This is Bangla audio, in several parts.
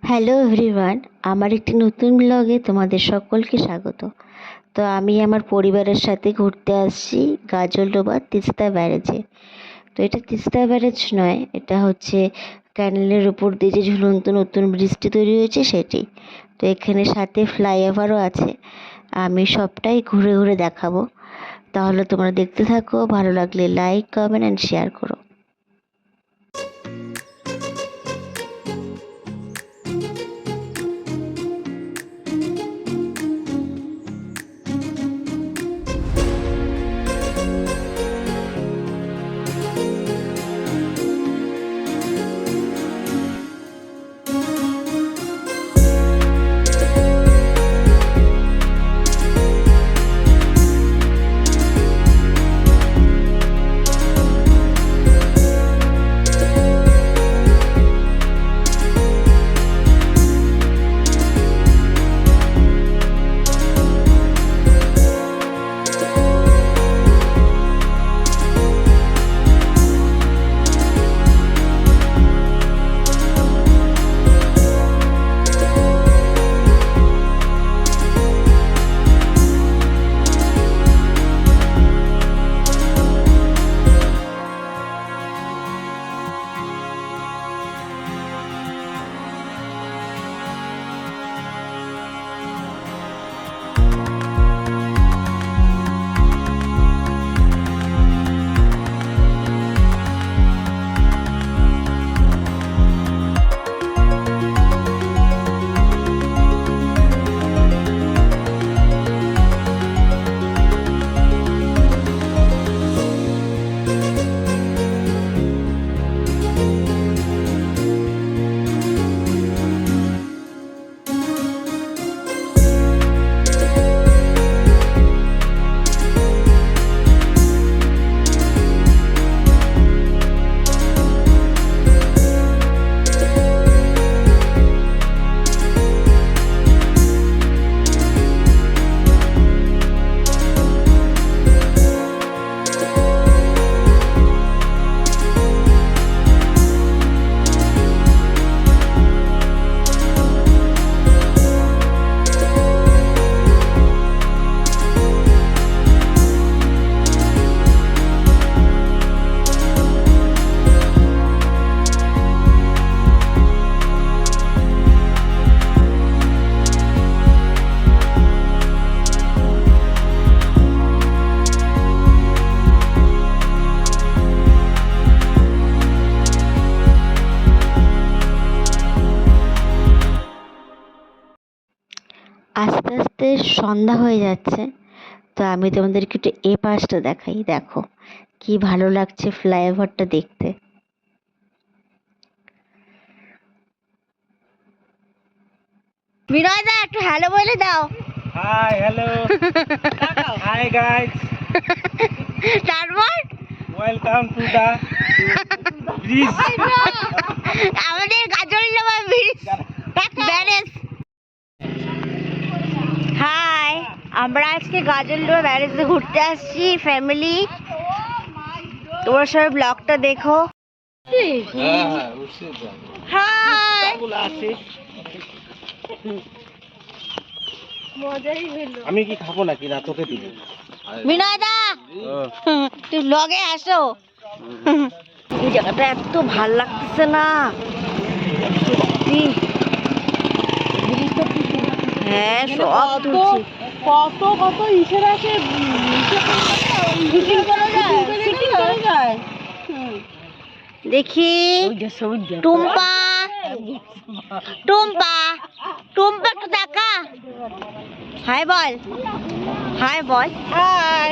হ্যালো এভরিওয়ান, আমার একটি নতুন ব্লগে তোমাদের সকলকে স্বাগত। তো আমি আমার পরিবারের সাথে ঘুরতে আসছি গাজলডোবা তিস্তা ব্যারেজে। তো এটা তিস্তা ব্যারেজ নয়, এটা হচ্ছে ক্যানেলের উপর দিয়ে যে ঝুলন্ত নতুন ব্রিজটি তৈরি হয়েছে সেটি। তো এখানে সাথে ফ্লাইওভারও আছে। আমি সবটাই ঘুরে ঘুরে দেখাবো। তাহলে তোমরা দেখতে থাকো, ভালো লাগলে লাইক, কমেন্ট অ্যান্ড শেয়ার করো। আস্তে আস্তে সন্ধ্যা হয়ে যাচ্ছে। তো আমি তোমাদেরকে একটু এ পাশটা দেখাই। দেখো কি ভালো লাগছে ফ্লাইওভারটা দেখতে। বিনয় দা, একটু হ্যালো বলে দাও। Hi, hello. হাই গাইস, তারপর ওয়েলকাম টু দা ব্রিজ। আমাদের গাজলডোবা ব্রিজ ব্যারেজ। হাই, আমরা আজকে গাজলডোবা ব্যারেজে ঘুরতে আসছি ফ্যামিলি। তোমার সবাই ব্লগটা দেখো। হাই, আমি কি খাবো নাকি না তোকে দিবি? বিনয় দা তুই ব্লগে আসো। এই জায়গাটা এত ভাল লাগতেছে না। হ্যাঁ, সব তুলছি। কত কত ইসের আছে, দেখি টুম্পা টুম্পা টুম্পা একটু দেখা। হাই বল, হাই বল। হাই।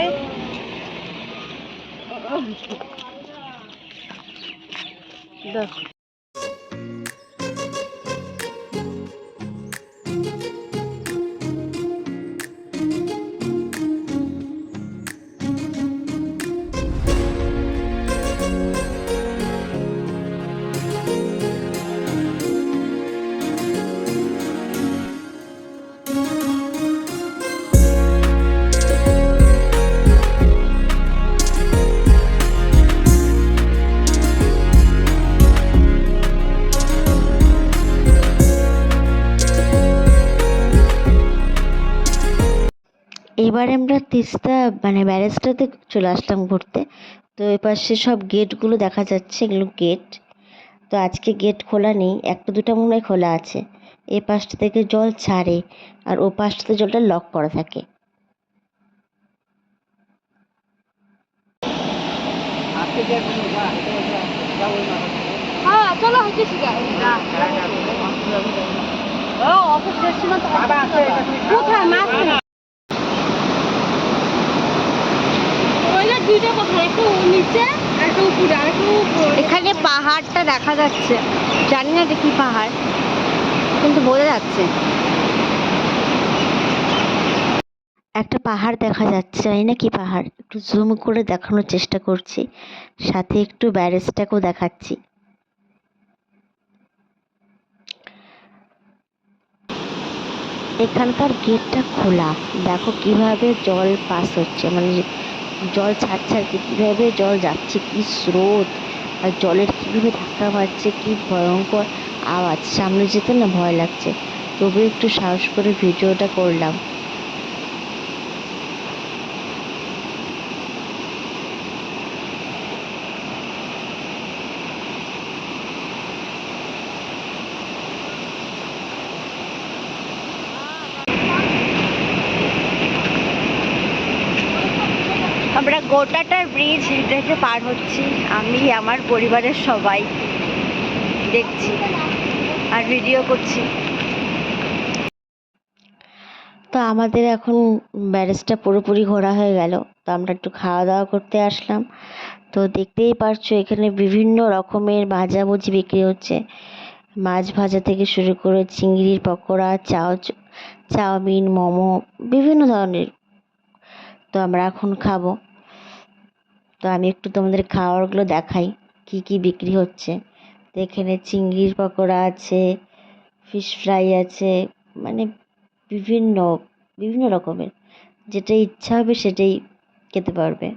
এবার আমরা তিস্তা মানে ব্যারেজটাতে চলে আসলাম ঘুরতে। তো এ পাশে সব গেটগুলো দেখা যাচ্ছে, এগুলো গেট। তো আজকে গেট খোলা নেই, একটা দুটা মনে হয় খোলা আছে। এ পাশটা থেকে জল ছাড়ে আর ও পাশটাতে জলটা লক করা থাকে। হ্যাঁ চলো হচ্ছে কোথায় মাছ দুইটা কোথায়, একটা নিচে একটা উপরে আর একটা উপরে। এখানে পাহাড়টা দেখা যাচ্ছে, জানি না এটা কি পাহাড়, কিন্তু বোঝা যাচ্ছে একটা পাহাড় দেখা যাচ্ছে, জানি না কি পাহাড়, একটু জুম করে দেখানোর চেষ্টা করছি, সাথে একটু ব্যারেজটাকেও দেখাচ্ছি। এখানকার গেটটা খোলা, দেখো কিভাবে জল পাস হচ্ছে, মানে জল ছাড়ছে আর কি, কীভাবে জল যাচ্ছে, কি স্রোত, আর জলের কীভাবে ধাক্কা মারছে, কি ভয়ঙ্কর আওয়াজ, সামনে যেতে না ভয় লাগছে, তবু একটু সাহস করে ভিডিওটা করলাম। আমরা গোটাটার ব্রিজ এটাকে পার হচ্ছি, আমি আমার পরিবারের সবাই দেখছি আর ভিডিও করছি। তো আমাদের এখন ব্যারেজটা পুরোপুরি ঘোরা হয়ে গেল, তো আমরা একটু খাওয়া দাওয়া করতে আসলাম। তো দেখতেই পারছো এখানে বিভিন্ন রকমের ভাজাভুজি বিক্রি হচ্ছে, মাছ ভাজা থেকে শুরু করে চিংড়ির পকোড়া, চাউমিন, মোমো, বিভিন্ন ধরনের। তো আমরা এখন খাবো, তো আমি একটু তোমাদের খাবারগুলো দেখাই কি কি বিক্রি হচ্ছে। তো এখানে চিংড়ির পকোড়া আছে, ফিশ ফ্রাই আছে, মানে বিভিন্ন বিভিন্ন রকমের, যেটা ইচ্ছা হবে সেটাই খেতে পারবে।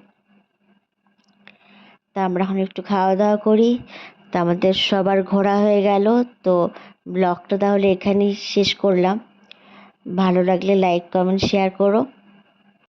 তা আমরা এখন একটু খাওয়া দাওয়া করি। তা আমাদের সবার ঘোরা হয়ে গেল। তো ব্লগটা তাহলে এখানেই শেষ করলাম। ভালো লাগলে লাইক কমেন্ট শেয়ার করো।